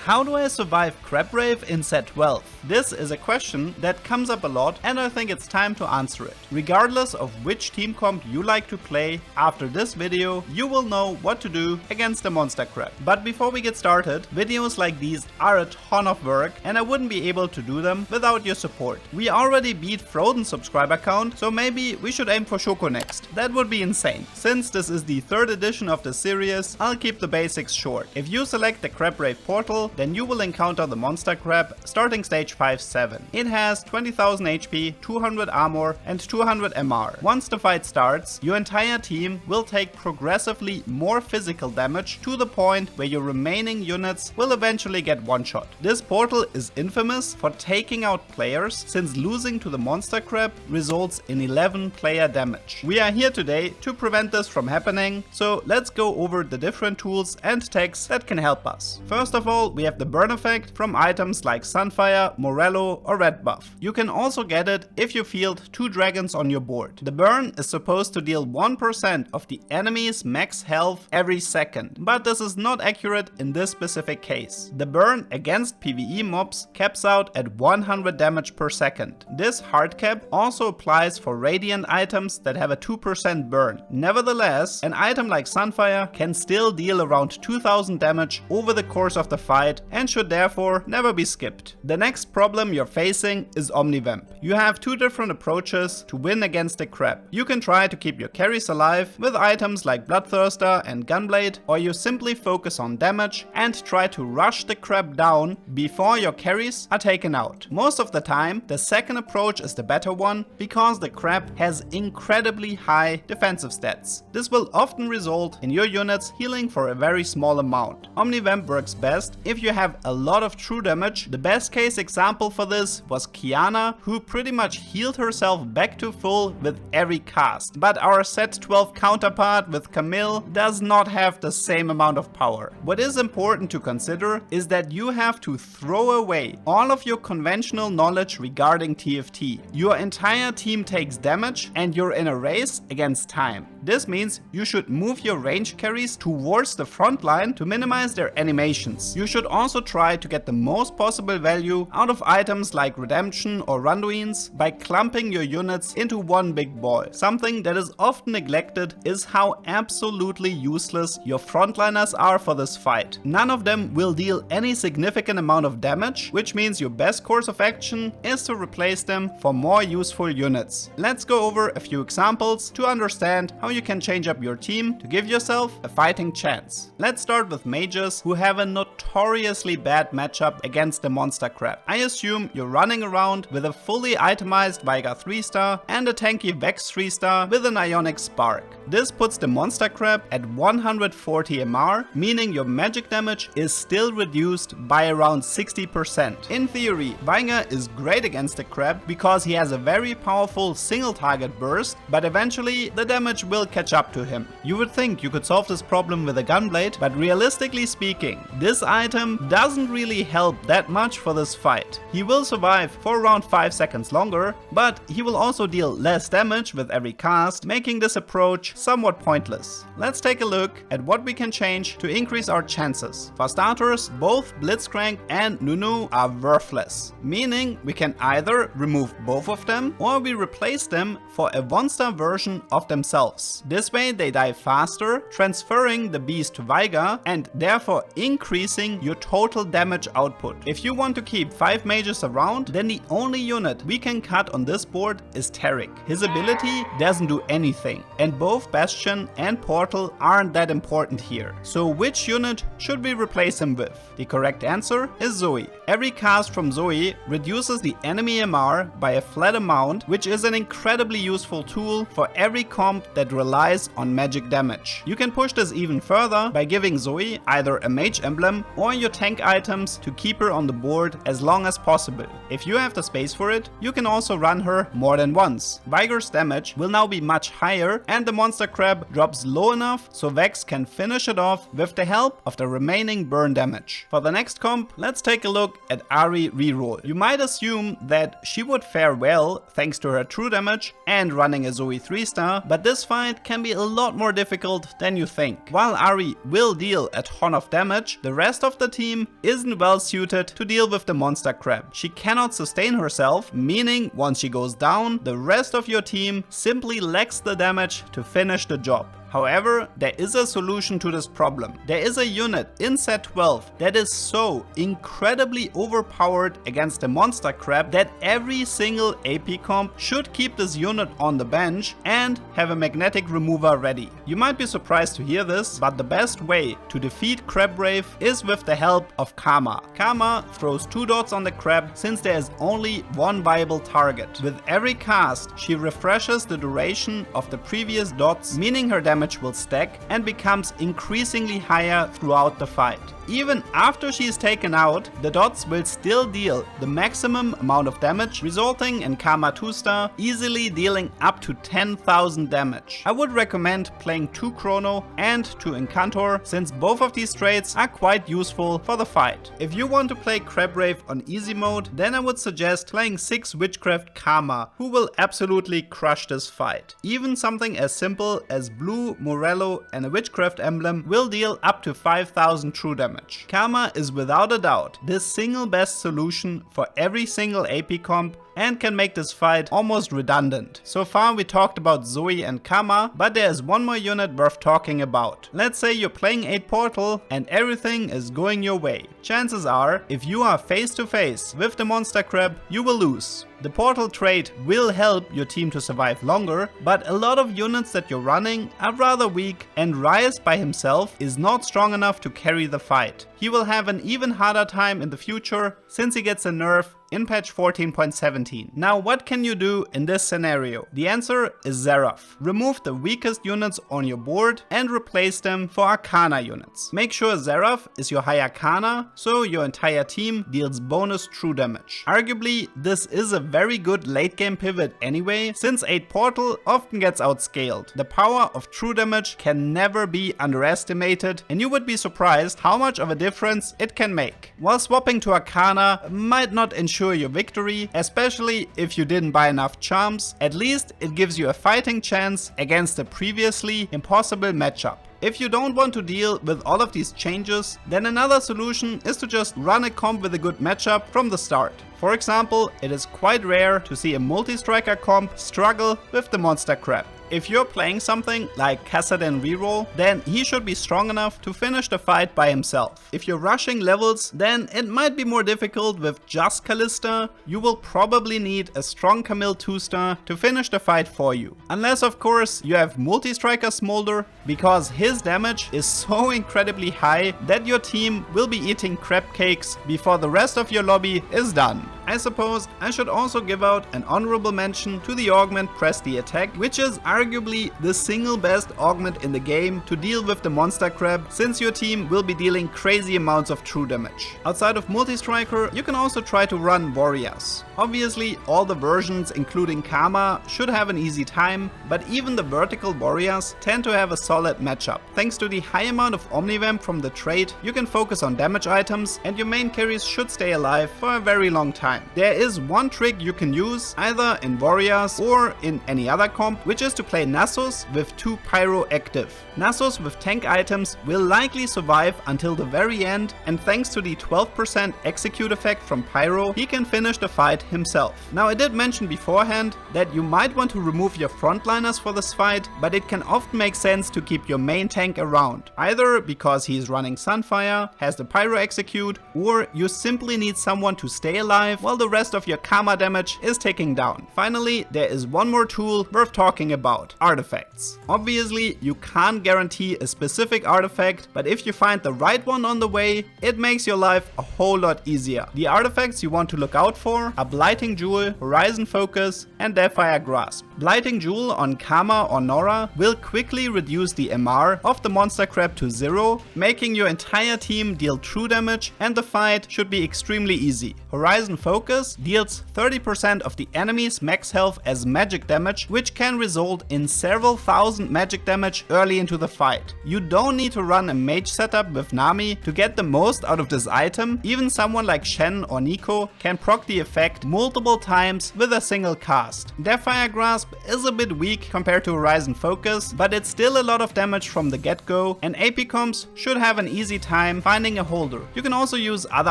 How do I survive Crab Rave in set 12? This is a question that comes up a lot and I think it's time to answer it. Regardless of which team comp you like to play, after this video you will know what to do against the monster crab. But before we get started, videos like these are a ton of work and I wouldn't be able to do them without your support. We already beat Frozen's subscriber count, so maybe we should aim for Shoko next. That would be insane. Since this is the third edition of the series, I'll keep the basics short. If you select the Crab Rave portal, then you will encounter the monster crab starting stage 5-7. It has 20,000 HP, 200 armor and 200 MR. Once the fight starts, your entire team will take progressively more physical damage to the point where your remaining units will eventually get one-shot. This portal is infamous for taking out players, since losing to the monster crab results in 11 player damage. We are here today to prevent this from happening, so let's go over the different tools and techs that can help us. First of all, we have the burn effect from items like Sunfire, Morello or Red buff. You can also get it if you field 2 dragons on your board. The burn is supposed to deal 1% of the enemy's max health every second, but this is not accurate in this specific case. The burn against PvE mobs caps out at 100 damage per second. This hard cap also applies for radiant items that have a 2% burn. Nevertheless, an item like Sunfire can still deal around 2000 damage over the course of the fight and should therefore never be skipped. The next problem you're facing is Omnivamp. You have 2 different approaches to win against the crab. You can try to keep your carries alive with items like Bloodthirster and Gunblade, or you simply focus on damage and try to rush the crab down before your carries are taken out. Most of the time, the second approach is the better one because the crab has incredibly high defensive stats. This will often result in your units healing for a very small amount. Omnivamp works best if you have a lot of true damage. The best case example for this was Kiana, who pretty much healed herself back to full with every cast. But our set 12 counterpart with Camille does not have the same amount of power. What is important to consider is that you have to throw away all of your conventional knowledge regarding TFT. Your entire team takes damage and you're in a race against time. This means you should move your range carries towards the front line to minimize their animations. You should also try to get the most possible value out of items like Redemption or Randuins by clumping your units into one big ball. Something that is often neglected is how absolutely useless your frontliners are for this fight. None of them will deal any significant amount of damage, which means your best course of action is to replace them for more useful units. Let's go over a few examples to understand how you can change up your team to give yourself a fighting chance. Let's start with mages, who have a notoriously bad matchup against the monster crab. I assume you're running around with a fully itemized Veigar 3-star and a tanky Vex 3-star with an Ionic Spark. This puts the monster crab at 140 MR, meaning your magic damage is still reduced by around 60%. In theory, Veigar is great against the crab because he has a very powerful single target burst, but eventually the damage will catch up to him. You would think you could solve this problem with a Gunblade, but realistically speaking, this item doesn't really help that much for this fight. He will survive for around 5 seconds longer, but he will also deal less damage with every cast, making this approach somewhat pointless. Let's take a look at what we can change to increase our chances. For starters, both Blitzcrank and Nunu are worthless, meaning we can either remove both of them or we replace them for a 1-star version of themselves. This way they die faster, transferring the beast to Veigar and therefore increasing your total damage output. If you want to keep 5 mages around, then the only unit we can cut on this board is Taric. His ability doesn't do anything, and both Bastion and Portal aren't that important here. So which unit should we replace him with? The correct answer is Zoe. Every cast from Zoe reduces the enemy MR by a flat amount, which is an incredibly useful tool for every comp that relies on magic damage. You can push this even further by giving Zoe either a mage emblem or your tank items to keep her on the board as long as possible. If you have the space for it, you can also run her more than once. Veigar's damage will now be much higher and the monster monster crab drops low enough so Vex can finish it off with the help of the remaining burn damage. For the next comp, let's take a look at Ahri reroll. You might assume that she would fare well thanks to her true damage and running a Zoe 3-star, but this fight can be a lot more difficult than you think. While Ahri will deal a ton of damage, the rest of the team isn't well suited to deal with the monster crab. She cannot sustain herself, meaning once she goes down, the rest of your team simply lacks the damage to finish the job. However, there is a solution to this problem. There is a unit in set 12 that is so incredibly overpowered against the monster crab that every single AP comp should keep this unit on the bench and have a magnetic remover ready. You might be surprised to hear this, but the best way to defeat Crab Rave is with the help of Karma. Karma throws 2 dots on the crab since there is only one viable target. With every cast, she refreshes the duration of the previous dots, meaning her damage will stack and becomes increasingly higher throughout the fight. Even after she is taken out, the dots will still deal the maximum amount of damage, resulting in Karma 2-star easily dealing up to 10,000 damage. I would recommend playing 2 Chrono and 2 Incantor, since both of these traits are quite useful for the fight. If you want to play Crab Rave on easy mode, then I would suggest playing 6 Witchcraft Karma, who will absolutely crush this fight. Even something as simple as blue, Morello and a Witchcraft emblem will deal up to 5,000 true damage. Karma is without a doubt the single best solution for every single AP comp and can make this fight almost redundant. So far we talked about Zoe and Karma, but there is one more unit worth talking about. Let's say you're playing 8 Portal and everything is going your way. Chances are, if you are face to face with the monster crab, you will lose. The Portal trait will help your team to survive longer, but a lot of units that you're running are rather weak and Ryze by himself is not strong enough to carry the fight. He will have an even harder time in the future since he gets a nerf in patch 14.17. Now what can you do in this scenario? The answer is Seraph. Remove the weakest units on your board and replace them for Arcana units. Make sure Seraph is your high Arcana, so your entire team deals bonus true damage. Arguably, this is a very good late game pivot anyway, since 8 Portal often gets outscaled. The power of true damage can never be underestimated, and you would be surprised how much of a difference it can make. While swapping to Arcana might not ensure your victory, especially if you didn't buy enough charms, at least it gives you a fighting chance against a previously impossible matchup. If you don't want to deal with all of these changes, then another solution is to just run a comp with a good matchup from the start. For example, it is quite rare to see a multi-striker comp struggle with the monster crab. If you're playing something like Kassadin reroll, then he should be strong enough to finish the fight by himself. If you're rushing levels, then it might be more difficult with just Kalista. You will probably need a strong Camille 2-star to finish the fight for you. Unless of course you have multi-striker Smolder, because his damage is so incredibly high that your team will be eating crab cakes before the rest of your lobby is done. I suppose I should also give out an honorable mention to the augment Press the Attack, which is arguably the single best augment in the game to deal with the monster crab, since your team will be dealing crazy amounts of true damage. Outside of multi-striker, you can also try to run warriors. Obviously all the versions including Karma should have an easy time, but even the vertical warriors tend to have a solid matchup. Thanks to the high amount of Omnivamp from the trait, you can focus on damage items and your main carries should stay alive for a very long time. There is one trick you can use either in warriors or in any other comp, which is to play Nasus with 2 Pyro active. Nasus with tank items will likely survive until the very end, and thanks to the 12% execute effect from Pyro, he can finish the fight himself. Now I did mention beforehand that you might want to remove your frontliners for this fight, but it can often make sense to keep your main tank around, either because he is running Sunfire, has the Pyro execute, or you simply need someone to stay alive while the rest of your Karma damage is taking down. Finally, there is one more tool worth talking about: artifacts. Obviously, you can't guarantee a specific artifact, but if you find the right one on the way, it makes your life a whole lot easier. The artifacts you want to look out for are Blighting Jewel, Horizon Focus and Deathfire Grasp. Blighting Jewel on Kama or Nora will quickly reduce the MR of the monster crab to 0, making your entire team deal true damage, and the fight should be extremely easy. Horizon Focus deals 30% of the enemy's max health as magic damage, which can result in several thousand magic damage early into the fight. You don't need to run a mage setup with Nami to get the most out of this item. Even someone like Shen or Nico can proc the effect multiple times with a single cast. Their Fire Grasp is a bit weak compared to Horizon Focus, but it's still a lot of damage from the get-go, and AP comps should have an easy time finding a holder. You can also use other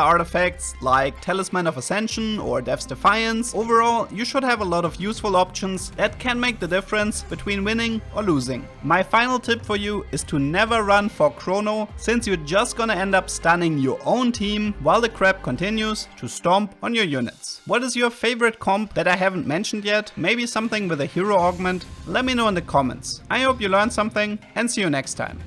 artifacts like Talisman of Ascension or Death's Defiance. Overall, you should have a lot of useful options that can make the difference between winning or losing. My final tip for you is to never run for Chrono, since you're just gonna end up stunning your own team while the crab continues to stomp on your units. What is your favorite comp that I haven't mentioned yet? Maybe something with a hero augment? Let me know in the comments. I hope you learned something, and see you next time.